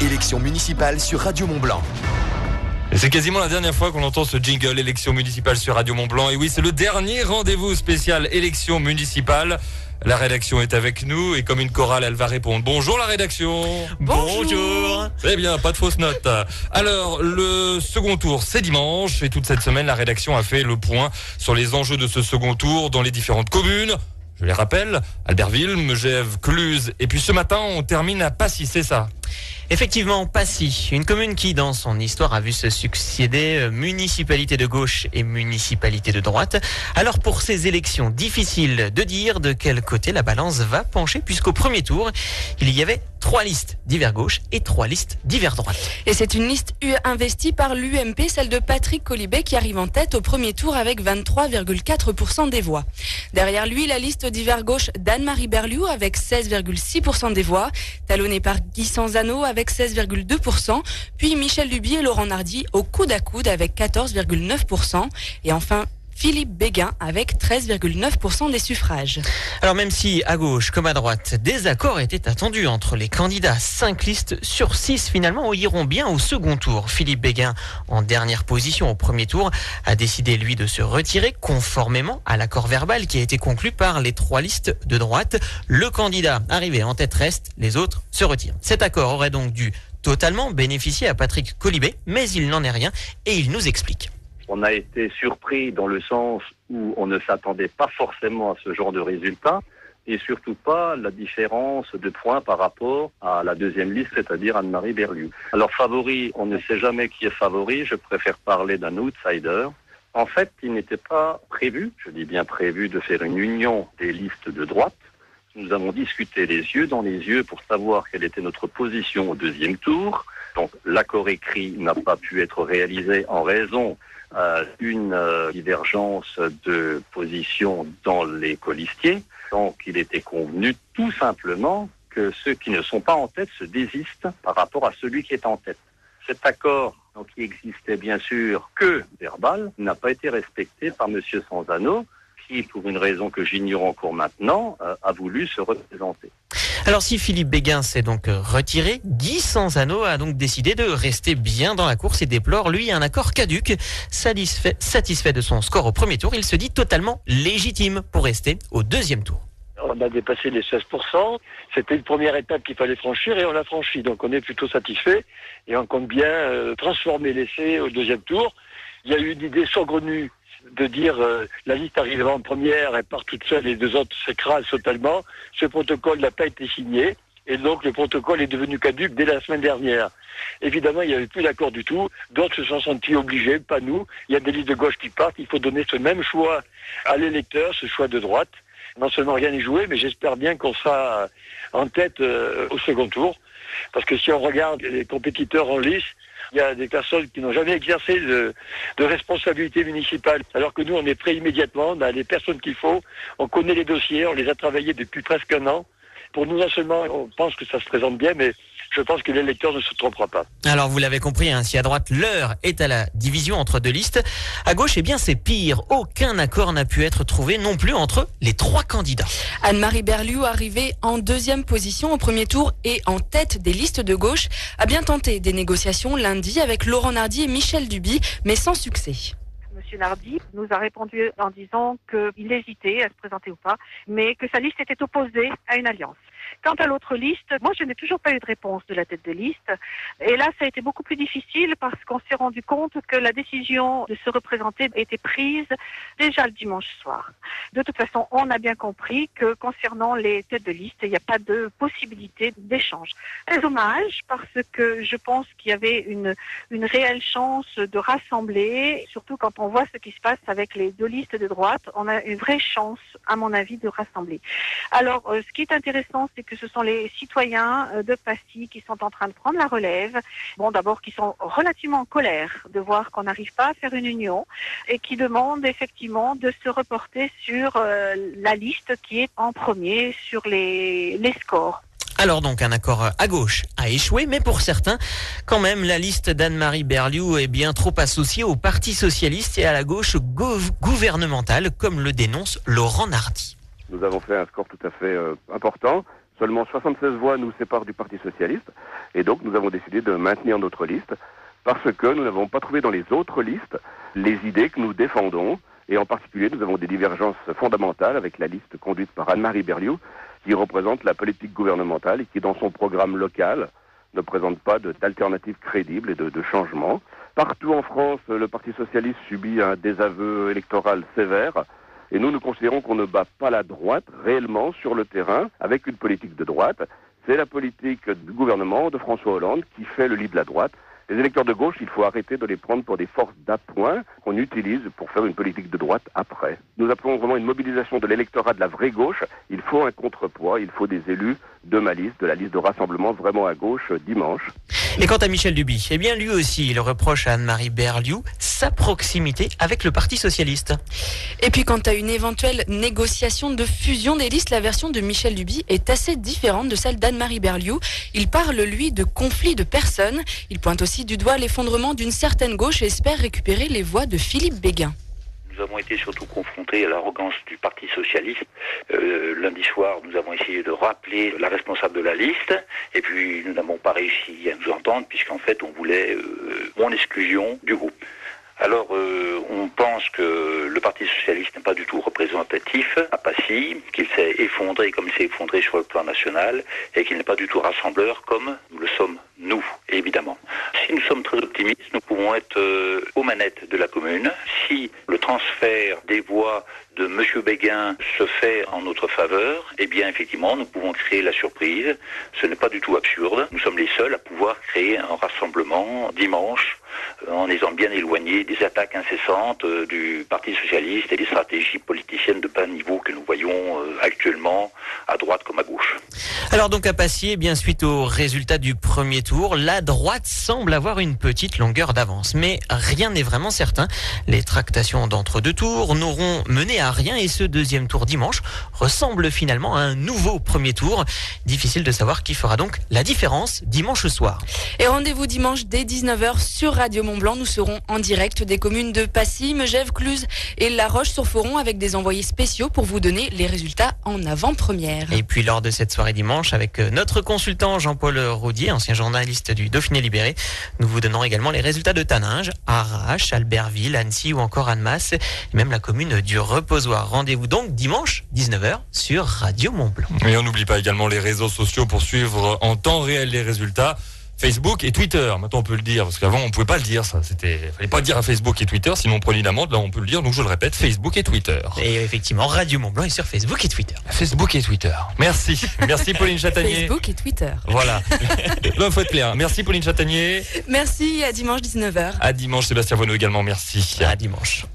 élection municipale sur Radio Mont-Blanc. Et c'est quasiment la dernière fois qu'on entend ce jingle élection municipale sur Radio Mont-Blanc. Et oui, c'est le dernier rendez-vous spécial élection municipale. La rédaction est avec nous et comme une chorale, elle va répondre. Bonjour la rédaction. Bonjour. Eh bien, pas de fausses notes. Alors, le second tour, c'est dimanche et toute cette semaine, la rédaction a fait le point sur les enjeux de ce second tour dans les différentes communes. Je les rappelle, Albertville, Megève, Cluses et puis ce matin, on termine à Passy, c'est ça ? Effectivement, Passy, une commune qui, dans son histoire, a vu se succéder municipalité de gauche et municipalité de droite. Alors, pour ces élections, difficile de dire de quel côté la balance va pencher, puisqu'au premier tour, il y avait 3 listes divers gauche et 3 listes divers droite. Et c'est une liste investie par l'UMP, celle de Patrick Colibet, qui arrive en tête au premier tour avec 23,4% des voix. Derrière lui, la liste divers gauche d'Anne-Marie Berliou avec 16,6% des voix, talonnée par Guy Sanzano avec 16,2%, puis Michel Duby et Laurent Nardy au coude à coude avec 14,9%, et enfin Philippe Béguin avec 13,9% des suffrages. Alors même si à gauche comme à droite, des accords étaient attendus entre les candidats, 5 listes sur 6 finalement iront bien au second tour. Philippe Béguin, en dernière position au premier tour, a décidé lui de se retirer conformément à l'accord verbal qui a été conclu par les 3 listes de droite. Le candidat arrivé en tête reste, les autres se retirent. Cet accord aurait donc dû totalement bénéficier à Patrick Colibet, mais il n'en est rien et il nous explique. On a été surpris dans le sens où on ne s'attendait pas forcément à ce genre de résultat et surtout pas la différence de points par rapport à la deuxième liste, c'est-à-dire Anne-Marie Berliou. Alors favori, on ne sait jamais qui est favori, je préfère parler d'un outsider. En fait, il n'était pas prévu, je dis bien prévu, de faire une union des listes de droite. Nous avons discuté les yeux dans les yeux pour savoir quelle était notre position au deuxième tour. Donc l'accord écrit n'a pas pu être réalisé en raison d'une divergence de position dans les colistiers. Donc il était convenu tout simplement que ceux qui ne sont pas en tête se désistent par rapport à celui qui est en tête. Cet accord, donc, qui existait bien sûr que verbal, n'a pas été respecté par M. Sanzano, qui, pour une raison que j'ignore encore maintenant, a voulu se représenter. Alors si Philippe Béguin s'est donc retiré, Guy Sanzano a donc décidé de rester bien dans la course et déplore, lui, un accord caduc. Satisfait de son score au premier tour, il se dit totalement légitime pour rester au deuxième tour. On a dépassé les 16%, c'était une première étape qu'il fallait franchir et on l'a franchi, donc on est plutôt satisfait et on compte bien transformer l'essai au deuxième tour. Il y a eu une idée saugrenue de dire la liste arrivera en première, elle part toute seule et les deux autres s'écrasent totalement. Ce protocole n'a pas été signé et donc le protocole est devenu caduc dès la semaine dernière. Évidemment, il n'y avait plus d'accord du tout. D'autres se sont sentis obligés, pas nous. Il y a des listes de gauche qui partent. Il faut donner ce même choix à l'électeur, ce choix de droite. Non seulement rien n'est joué, mais j'espère bien qu'on sera en tête au second tour. Parce que si on regarde les compétiteurs en lice, il y a des personnes qui n'ont jamais exercé de responsabilité municipale. Alors que nous, on est prêts immédiatement, on a les personnes qu'il faut, on connaît les dossiers, on les a travaillés depuis presque un an. Pour nous, non seulement, on pense que ça se présente bien, mais je pense que l'électeur ne se trompera pas. Alors vous l'avez compris, si à droite l'heure est à la division entre 2 listes, à gauche, eh bien c'est pire. Aucun accord n'a pu être trouvé non plus entre les 3 candidats. Anne-Marie Berliou, arrivée en deuxième position au premier tour et en tête des listes de gauche, a bien tenté des négociations lundi avec Laurent Nardy et Michel Duby, mais sans succès. Monsieur Nardy nous a répondu en disant qu'il hésitait à se présenter ou pas, mais que sa liste était opposée à une alliance. Quant à l'autre liste, moi je n'ai toujours pas eu de réponse de la tête de liste. Et là, ça a été beaucoup plus difficile parce qu'on s'est rendu compte que la décision de se représenter a été prise déjà le dimanche soir. De toute façon, on a bien compris que concernant les têtes de liste, il n'y a pas de possibilité d'échange. C'est dommage parce que je pense qu'il y avait une réelle chance de rassembler, surtout quand on voit ce qui se passe avec les 2 listes de droite, on a une vraie chance, à mon avis, de rassembler. Alors, ce qui est intéressant, c'est que ce sont les citoyens de Passy qui sont en train de prendre la relève. Bon, d'abord, qui sont relativement en colère de voir qu'on n'arrive pas à faire une union et qui demandent effectivement de se reporter sur la liste qui est en premier sur les scores. Alors donc un accord à gauche a échoué, mais pour certains, quand même, la liste d'Anne-Marie Berliou est bien trop associée au Parti Socialiste et à la gauche gouvernementale, comme le dénonce Laurent Nardy. Nous avons fait un score tout à fait important. Seulement 76 voix nous séparent du Parti socialiste. Et donc, nous avons décidé de maintenir notre liste parce que nous n'avons pas trouvé dans les autres listes les idées que nous défendons. Et en particulier, nous avons des divergences fondamentales avec la liste conduite par Anne-Marie Berliou, qui représente la politique gouvernementale et qui, dans son programme local, ne présente pas d'alternatives crédibles et de changements. Partout en France, le Parti socialiste subit un désaveu électoral sévère. Et nous considérons qu'on ne bat pas la droite réellement sur le terrain avec une politique de droite. C'est la politique du gouvernement de François Hollande qui fait le lit de la droite. Les électeurs de gauche, il faut arrêter de les prendre pour des forces d'appoint qu'on utilise pour faire une politique de droite après. Nous appelons vraiment une mobilisation de l'électorat de la vraie gauche. Il faut un contrepoids, il faut des élus de ma liste, de la liste de rassemblement vraiment à gauche dimanche. Et quant à Michel Duby, eh bien lui aussi, il reproche à Anne-Marie Berliou sa proximité avec le Parti socialiste. Et puis quant à une éventuelle négociation de fusion des listes, la version de Michel Duby est assez différente de celle d'Anne-Marie Berliou. Il parle, lui, de conflit de personnes. Il pointe aussi du doigt l'effondrement d'une certaine gauche et espère récupérer les voix de Philippe Béguin. Nous avons été surtout confrontés à l'arrogance du Parti socialiste. Lundi soir, nous avons essayé de rappeler la responsable de la liste, et puis nous n'avons pas réussi à nous entendre, puisqu'en fait, on voulait mon exclusion du groupe. Alors, on pense que le Parti socialiste n'est pas du tout représentatif à Passy, qu'il s'est effondré comme il s'est effondré sur le plan national, et qu'il n'est pas du tout rassembleur comme nous le sommes, nous, évidemment. Si nous sommes très optimistes, nous pouvons être aux manettes de la commune. Si le transfert des voix de M. Béguin se fait en notre faveur, eh bien, effectivement, nous pouvons créer la surprise. Ce n'est pas du tout absurde. Nous sommes les seuls à pouvoir créer un rassemblement dimanche, en étant bien éloignés des attaques incessantes du Parti socialiste et des stratégies politiciennes de bas niveau que nous voyons actuellement à droite comme à gauche. Alors donc à Passy, eh bien suite au résultat du premier tour, la droite semble avoir une petite longueur d'avance. Mais rien n'est vraiment certain. Les tractations d'entre-deux tours n'auront mené à rien et ce deuxième tour dimanche ressemble finalement à un nouveau premier tour. Difficile de savoir qui fera donc la différence dimanche soir. Et rendez-vous dimanche dès 19h sur Radio Mont-Blanc. Nous serons en direct des communes de Passy, Megève, Cluses et La Roche-sur-Foron avec des envoyés spéciaux pour vous donner les résultats en avant-première. Et puis lors de cette soirée dimanche, avec notre consultant Jean-Paul Roudier, ancien journaliste du Dauphiné Libéré, nous vous donnerons également les résultats de Taninges, Arrache, Albertville, Annecy ou encore Annemasse, et même la commune du Reposoir. Rendez-vous donc dimanche 19h sur Radio Mont-Blanc. Et on n'oublie pas également les réseaux sociaux pour suivre en temps réel les résultats. Facebook et Twitter, maintenant on peut le dire, parce qu'avant on pouvait pas le dire, fallait pas le dire à Facebook et Twitter, sinon on prenait une amende, là on peut le dire, donc je le répète, Facebook et Twitter. Et effectivement, Radio Mont-Blanc est sur Facebook et Twitter. Facebook et Twitter. Merci Pauline Chatanier. Facebook et Twitter. Voilà. Là, faut être clair. Merci Pauline Chatanier. Merci, à dimanche 19h. À dimanche Sébastien Vonneau également, merci. À dimanche.